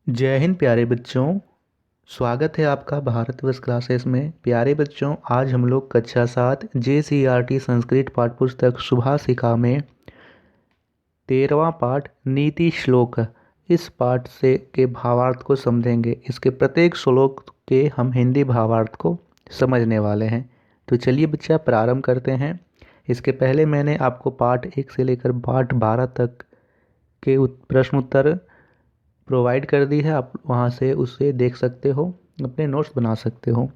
जय हिंद प्यारे बच्चों। स्वागत है आपका भारतवर्ष क्लासेस में। प्यारे बच्चों, आज हम लोग कक्षा 7 JCERT संस्कृत पाठ्य पुस्तक सुभाषिका में 13वां पाठ नीति श्लोक, इस पाठ से के भावार्थ को समझेंगे। इसके प्रत्येक श्लोक के हम हिंदी भावार्थ को समझने वाले हैं। तो चलिए बच्चा प्रारंभ करते हैं। इसके पहले मैंने आपको पाठ 1 से लेकर पाठ 12 तक के प्रश्न उत्तर प्रोवाइड कर दी है। आप वहाँ से उसे देख सकते हो, अपने नोट्स बना सकते हो।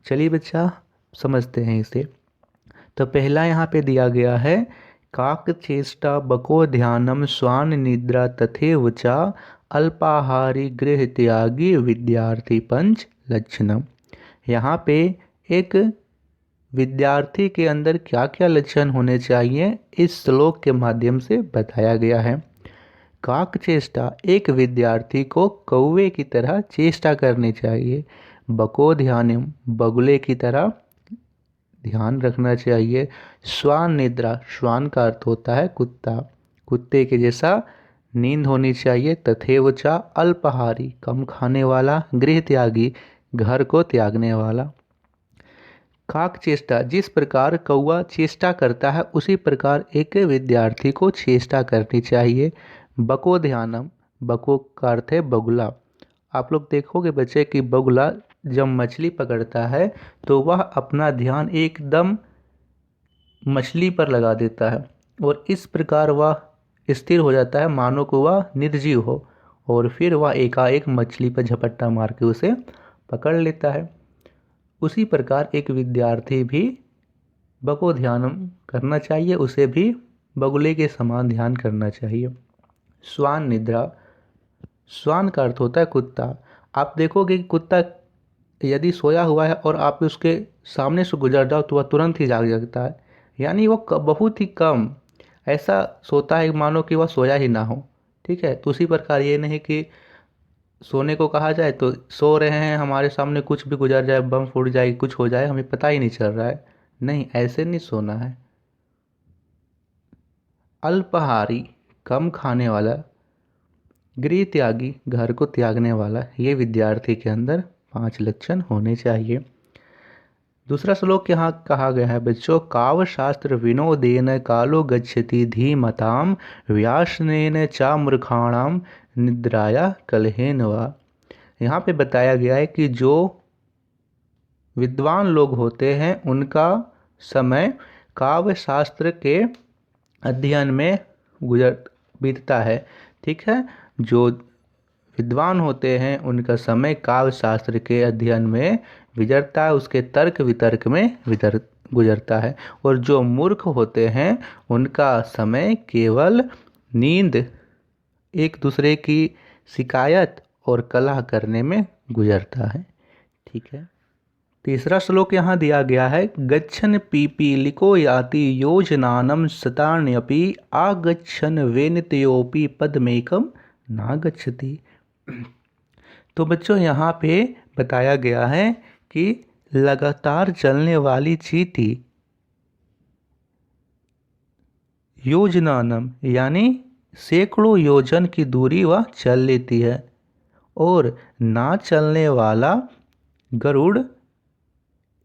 चलिए बच्चा समझते हैं इसे। तो पहला यहाँ पे दिया गया है, काक चेष्टा बको ध्यानम स्वान निद्रा तथेव च अल्पाहारी गृह त्यागी विद्यार्थी पंच लक्षणम। यहाँ पे एक विद्यार्थी के अंदर क्या क्या लक्षण होने चाहिए इस श्लोक के माध्यम से बताया गया है। काक चेष्टा, एक विद्यार्थी को कौवे की तरह चेष्टा करनी चाहिए। बको ध्यानम, बगुले की तरह ध्यान रखना चाहिए। श्वान निद्रा, श्वान का अर्थ होता है कुत्ता, कुत्ते के जैसा नींद होनी चाहिए। तथेव च अल्पाहारी, कम खाने वाला। गृह त्यागी, घर को त्यागने वाला। काक चेष्टा, जिस प्रकार कौवा चेष्टा करता है उसी प्रकार एक विद्यार्थी को चेष्टा करनी चाहिए। बको ध्यानम, बको का अर्थ है बगुला। आप लोग देखोगे बच्चे कि बगुला जब मछली पकड़ता है तो वह अपना ध्यान एकदम मछली पर लगा देता है और इस प्रकार वह स्थिर हो जाता है मानो कि वह निर्जीव हो, और फिर वह एकाएक मछली पर झपट्टा मार के उसे पकड़ लेता है। उसी प्रकार एक विद्यार्थी भी बको ध्यानम करना चाहिए, उसे भी बगुले के समान ध्यान करना चाहिए। श्वान निद्रा, श्वान का अर्थ होता है कुत्ता। आप देखोगे कि कुत्ता यदि सोया हुआ है और आप उसके सामने से गुजर जाओ तो वह तुरंत ही जाग जाता है, यानी वो बहुत ही कम ऐसा सोता है मानो कि वह सोया ही ना हो। ठीक है, तो उसी प्रकार ये नहीं कि सोने को कहा जाए तो सो रहे हैं, हमारे सामने कुछ भी गुजर जाए, बम फूट जाए, कुछ हो जाए, हमें पता ही नहीं चल रहा है। नहीं, ऐसे नहीं सोना है। अल्पाहारी, कम खाने वाला। गृह त्यागी, घर को त्यागने वाला। ये विद्यार्थी के अंदर 5 लक्षण होने चाहिए। दूसरा श्लोक यहाँ कहा गया है बच्चों, काव शास्त्र विनोदेन कालो गच्छति धीमताम व्यासनेन चा मूर्खाणाम निद्राया कलहेन वा। यहाँ पे बताया गया है कि जो विद्वान लोग होते हैं उनका समय काव्य शास्त्र के अध्ययन में बीतता है। ठीक है, जो विद्वान होते हैं उनका समय काव्य शास्त्र के अध्ययन में गुजरता है, उसके तर्क वितर्क में गुजरता है। और जो मूर्ख होते हैं उनका समय केवल नींद, एक दूसरे की शिकायत और कलह करने में गुजरता है। ठीक है, तीसरा श्लोक यहाँ दिया गया है, गच्छन पीपीलिको याति योजनानम शतान्यपि आगच्छन वेनितयोपि पदमेकम ना गच्छति। तो बच्चों यहाँ पे बताया गया है कि लगातार चलने वाली चींटी योजनानम यानी सैकड़ों योजन की दूरी वह चल लेती है, और ना चलने वाला गरुड़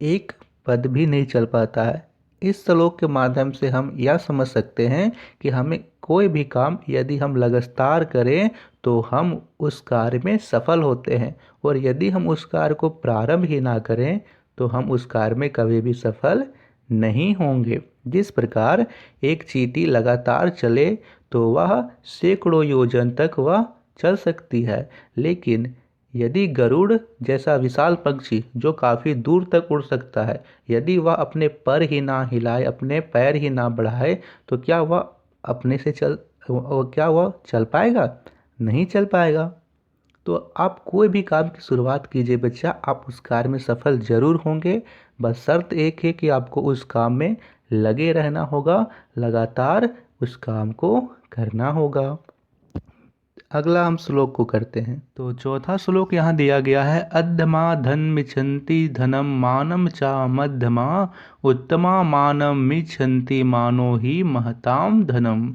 एक पद भी नहीं चल पाता है। इस श्लोक के माध्यम से हम यह समझ सकते हैं कि हमें कोई भी काम यदि हम लगातार करें तो हम उस कार्य में सफल होते हैं, और यदि हम उस कार्य को प्रारंभ ही ना करें तो हम उस कार्य में कभी भी सफल नहीं होंगे। जिस प्रकार एक चींटी लगातार चले तो वह सैकड़ों योजन तक वह चल सकती है, लेकिन यदि गरुड़ जैसा विशाल पक्षी जो काफ़ी दूर तक उड़ सकता है, यदि वह अपने पर ही ना हिलाए, अपने पैर ही ना बढ़ाए, तो क्या वह क्या वह चल पाएगा? नहीं चल पाएगा। तो आप कोई भी काम की शुरुआत कीजिए बच्चा, आप उस कार्य में सफल जरूर होंगे। बस शर्त एक है कि आपको उस काम में लगे रहना होगा, लगातार उस काम को करना होगा। अगला हम श्लोक को करते हैं। तो चौथा श्लोक यहाँ दिया गया है, अधमा धन मिच्छन्ति धनम मानम चा मध्यमा उत्तमा मानम मिच्छन्ति मानो ही महताम धनम।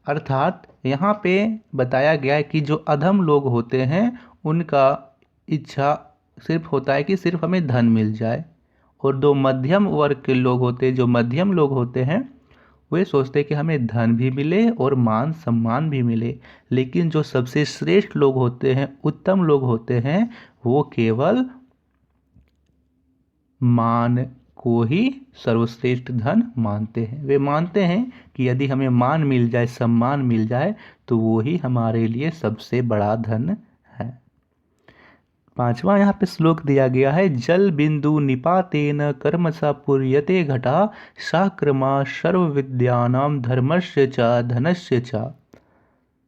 अर्थात यहाँ पे बताया गया है कि जो अधम लोग होते हैं उनका इच्छा सिर्फ होता है कि सिर्फ हमें धन मिल जाए, और दो मध्यम वर्ग के लोग होते हैं, जो मध्यम लोग होते हैं वे सोचते हैं कि हमें धन भी मिले और मान सम्मान भी मिले। लेकिन जो सबसे श्रेष्ठ लोग होते हैं, उत्तम लोग होते हैं, वो केवल मान को ही सर्वश्रेष्ठ धन मानते हैं। वे मानते हैं कि यदि हमें मान मिल जाए, सम्मान मिल जाए, तो वो ही हमारे लिए सबसे बड़ा धन है। पांचवा यहाँ पे श्लोक दिया गया है, जल बिंदु निपातेन कर्मसा पूर्यते घटा साक्रमा सर्व विद्यानाम धर्मस्य च धनस्य च।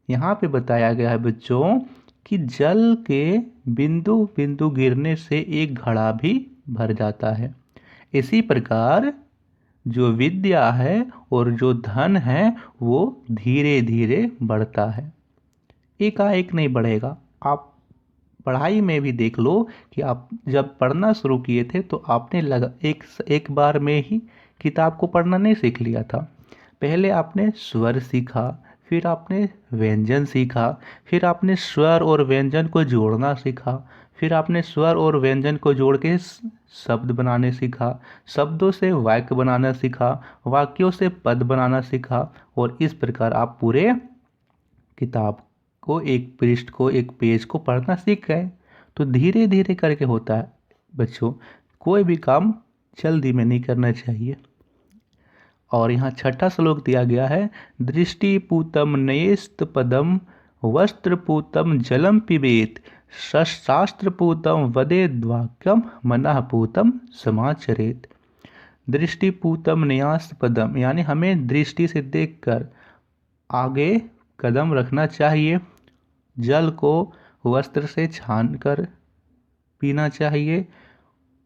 यहाँ पे बताया गया है बच्चों कि जल के बिंदु बिंदु गिरने से एक घड़ा भी भर जाता है। इसी प्रकार जो विद्या है और जो धन है वो धीरे धीरे बढ़ता है, एकाएक नहीं बढ़ेगा। आप पढ़ाई में भी देख लो कि आप जब पढ़ना शुरू किए थे तो आपने एक बार में ही किताब को पढ़ना नहीं सीख लिया था। पहले आपने स्वर सीखा, फिर आपने व्यंजन सीखा, फिर आपने स्वर और व्यंजन को जोड़ना सीखा, फिर आपने स्वर और व्यंजन को जोड़ के शब्द बनाने सीखा, शब्दों से वाक्य बनाना सीखा, वाक्यों से पद बनाना सीखा, और इस प्रकार आप पूरे किताब को, एक पृष्ठ को, एक पेज को पढ़ना सीख गए। तो धीरे धीरे करके होता है बच्चों, कोई भी काम जल्दी में नहीं करना चाहिए। और यहाँ छठा श्लोक दिया गया है, दृष्टिपूतम नयेस्त पदम वस्त्रपूतम जलम पिबेत शास्त्रपूतम वदेद्वाक्यम मनःपूतम समाचरेत। दृष्टिपूतम न्यास पदम यानी हमें दृष्टि से देखकर आगे कदम रखना चाहिए, जल को वस्त्र से छानकर पीना चाहिए,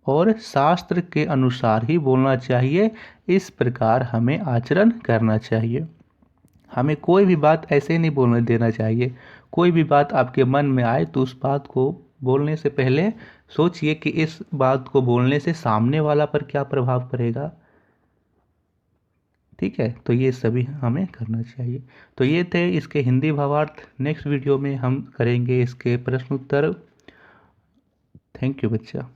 और शास्त्र के अनुसार ही बोलना चाहिए। इस प्रकार हमें आचरण करना चाहिए। हमें कोई भी बात ऐसे नहीं बोलने देना चाहिए। कोई भी बात आपके मन में आए तो उस बात को बोलने से पहले सोचिए कि इस बात को बोलने से सामने वाला पर क्या प्रभाव पड़ेगा। ठीक है, तो ये सभी हमें करना चाहिए। तो ये थे इसके हिंदी भावार्थ। नेक्स्ट वीडियो में हम करेंगे इसके प्रश्न उत्तर। थैंक यू बच्चा।